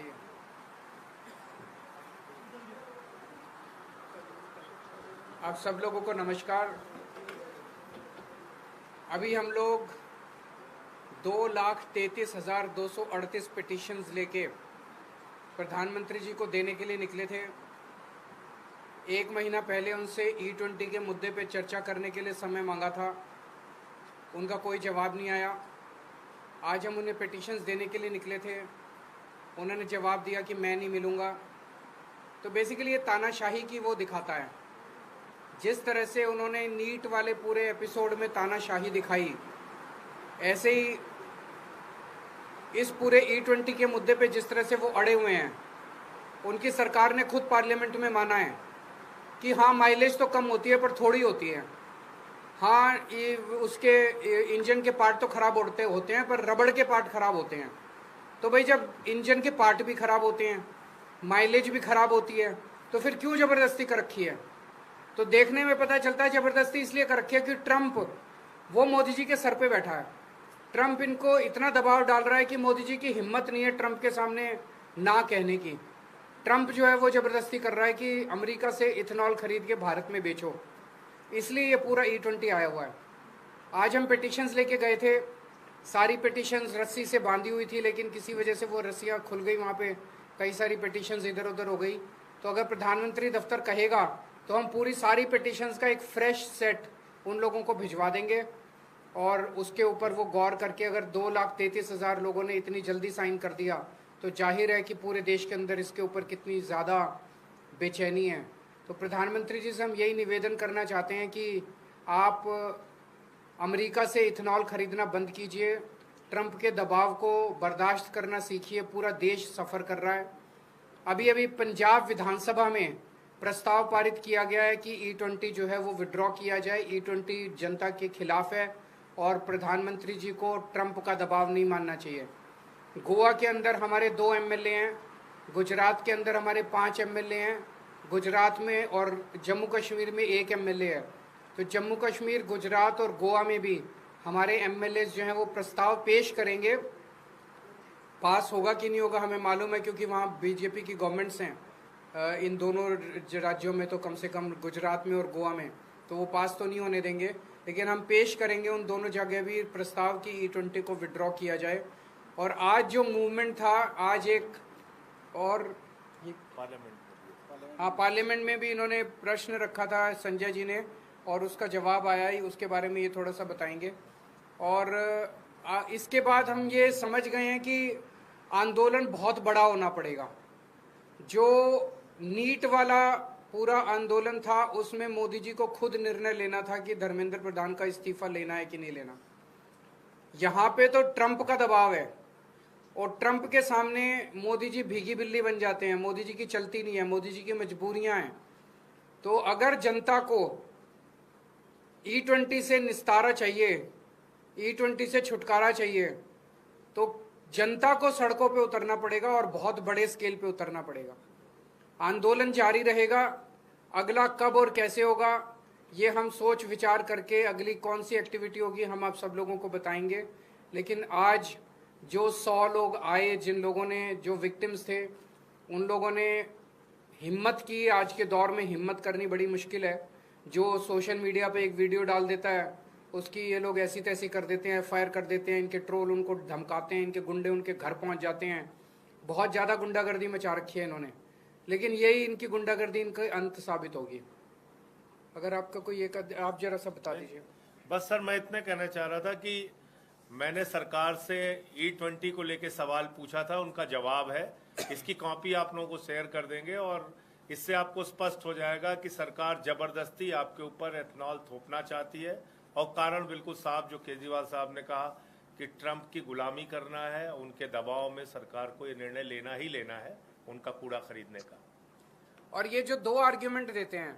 आइए। आप सब लोगों को नमस्कार। अभी हम लोग 2,33,238 पिटीशंस लेके प्रधानमंत्री जी को देने के लिए निकले थे। एक महीना पहले उनसे E20 के मुद्दे पे चर्चा करने के लिए समय मांगा था, उनका कोई जवाब नहीं आया। आज हम उन्हें पिटीशंस देने के लिए निकले थे, उन्होंने जवाब दिया कि मैं नहीं मिलूँगा। तो बेसिकली ये तानाशाही की वो दिखाता है। जिस तरह से उन्होंने नीट वाले पूरे एपिसोड में तानाशाही दिखाई, ऐसे ही इस पूरे E20 के मुद्दे पे जिस तरह से वो अड़े हुए हैं। उनकी सरकार ने खुद पार्लियामेंट में माना है कि हाँ, माइलेज तो कम होती है पर थोड़ी होती है। हाँ, ये उसके इंजन के पार्ट तो खराब होते हैं पर रबड़ के पार्ट खराब होते हैं। तो भाई, जब इंजन के पार्ट भी खराब होते हैं, माइलेज भी खराब होती है, तो फिर क्यों ज़बरदस्ती कर रखी है? तो देखने में पता चलता है ज़बरदस्ती इसलिए कर रखी है कि ट्रंप वो मोदी जी के सर पे बैठा है। ट्रंप इनको इतना दबाव डाल रहा है कि मोदी जी की हिम्मत नहीं है ट्रंप के सामने ना कहने की। ट्रंप जो है वो ज़बरदस्ती कर रहा है कि अमेरिका से इथेनॉल खरीद के भारत में बेचो, इसलिए ये पूरा E20 आया हुआ है। आज हम पिटीशंस लेके गए थे। सारी पिटीशंस रस्सी से बांधी हुई थी, लेकिन किसी वजह से वो रस्सियाँ खुल गई, वहाँ पे कई सारी पिटीशंस इधर उधर हो गई। तो अगर प्रधानमंत्री दफ्तर कहेगा तो हम पूरी सारी पिटीशंस का एक फ्रेश सेट उन लोगों को भिजवा देंगे, और उसके ऊपर वो गौर करके, अगर 2,33,000 लोगों ने इतनी जल्दी साइन कर दिया तो जाहिर है कि पूरे देश के अंदर इसके ऊपर कितनी ज़्यादा बेचैनी है। तो प्रधानमंत्री जी से हम यही निवेदन करना चाहते हैं कि आप अमेरिका से इथेनॉल खरीदना बंद कीजिए, ट्रंप के दबाव को बर्दाश्त करना सीखिए। पूरा देश सफ़र कर रहा है। अभी अभी पंजाब विधानसभा में प्रस्ताव पारित किया गया है कि E20 जो है वो विड्रॉ किया जाए। E20 जनता के खिलाफ है और प्रधानमंत्री जी को ट्रंप का दबाव नहीं मानना चाहिए। गोवा के अंदर हमारे 2 MLA हैं, गुजरात के अंदर हमारे 5 MLA हैं, गुजरात में और जम्मू कश्मीर में 1 MLA है। तो जम्मू कश्मीर, गुजरात और गोवा में भी हमारे MLAs जो हैं वो प्रस्ताव पेश करेंगे। पास होगा कि नहीं होगा हमें मालूम है, क्योंकि वहाँ बीजेपी की गवर्नमेंट्स हैं इन दोनों राज्यों में, तो कम से कम गुजरात में और गोवा में, तो वो पास तो नहीं होने देंगे। लेकिन हम पेश करेंगे उन दोनों जगह भी प्रस्ताव की E20 को विड्रॉ किया जाए। और आज जो मूवमेंट था, आज एक और पार्लियामेंट में भी इन्होंने प्रश्न रखा था संजय जी ने, और उसका जवाब आया ही, उसके बारे में ये थोड़ा सा बताएंगे। और इसके बाद हम ये समझ गए हैं कि आंदोलन बहुत बड़ा होना पड़ेगा। जो नीट वाला पूरा आंदोलन था, उसमें मोदी जी को खुद निर्णय लेना था कि धर्मेंद्र प्रधान का इस्तीफा लेना है कि नहीं लेना। यहाँ पे तो ट्रंप का दबाव है, और ट्रंप के सामने मोदी जी भीगी बिल्ली बन जाते हैं। मोदी जी की चलती नहीं है, मोदी जी की मजबूरियां हैं। तो अगर जनता को E20 से निस्तारा चाहिए, E20 से छुटकारा चाहिए, तो जनता को सड़कों पे उतरना पड़ेगा और बहुत बड़े स्केल पे उतरना पड़ेगा। आंदोलन जारी रहेगा। अगला कब और कैसे होगा ये हम सोच विचार करके, अगली कौन सी एक्टिविटी होगी हम आप सब लोगों को बताएंगे। लेकिन आज जो 100 लोग आए, जिन लोगों ने, जो विक्टिम्स थे, उन लोगों ने हिम्मत की। आज के दौर में हिम्मत करनी बड़ी मुश्किल है। जो सोशल मीडिया पे एक वीडियो डाल देता है, उसकी ये लोग ऐसी तैसी कर देते हैं, फायर कर देते हैं, इनके ट्रोल उनको धमकाते हैं, इनके गुंडे उनके घर पहुंच जाते हैं। बहुत ज़्यादा गुंडागर्दी मचा रखी है इन्होंने, लेकिन यही इनकी गुंडागर्दी इनका अंत साबित होगी। अगर आपका कोई एक, आप जरा सा बता दीजिए। बस सर, मैं इतने कहना चाह रहा था कि मैंने सरकार से E20 को लेके सवाल पूछा था, उनका जवाब है। इसकी कॉपी आप लोगों को शेयर कर देंगे, और इससे आपको स्पष्ट हो जाएगा कि सरकार जबरदस्ती आपके ऊपर एथेनॉल थोपना चाहती है, और कारण बिल्कुल साफ, जो केजरीवाल साहब ने कहा कि ट्रंप की गुलामी करना है। उनके दबाव में सरकार को ये निर्णय लेना ही लेना है उनका कूड़ा खरीदने का। और ये जो 2 आर्ग्यूमेंट देते हैं,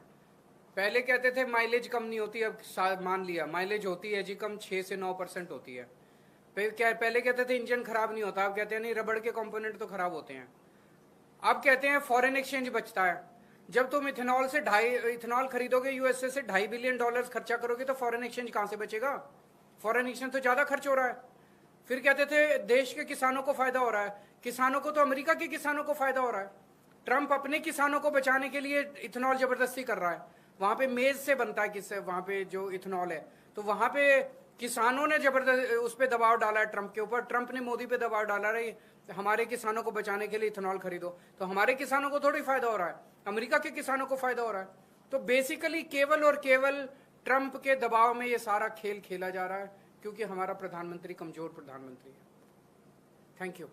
पहले कहते थे माइलेज कम नहीं होती, अब मान लिया माइलेज होती है जी कम, 6 से 9% होती है। पहले कहते थे इंजन खराब नहीं होता, अब कहते हैं नहीं, रबड़ के कंपोनेंट तो खराब होते हैं। अब कहते हैं फॉरेन एक्सचेंज बचता है। जब तुम इथेनॉल खरीदोगे USA से $2.5 बिलियन खर्चा करोगे, तो फॉरेन एक्सचेंज कहां से बचेगा? फॉरेन एक्सचेंज तो ज्यादा खर्च हो रहा है। फिर कहते थे देश के किसानों को फायदा हो रहा है। किसानों को तो अमेरिका के किसानों को फायदा हो रहा है। ट्रंप अपने किसानों को बचाने के लिए इथेनॉल जबरदस्ती कर रहा है। वहां पे मेज से बनता है किससे, वहां पे जो इथेनॉल है, तो वहां पे किसानों ने जबरदस्त उस पर दबाव डाला है ट्रंप के ऊपर। ट्रंप ने मोदी पे दबाव डाला रही हमारे किसानों को बचाने के लिए इथेनॉल खरीदो। तो हमारे किसानों को थोड़ी फायदा हो रहा है, अमेरिका के किसानों को फायदा हो रहा है। तो बेसिकली केवल और केवल ट्रंप के दबाव में ये सारा खेल खेला जा रहा है, क्योंकि हमारा प्रधानमंत्री कमजोर प्रधानमंत्री है। Thank you.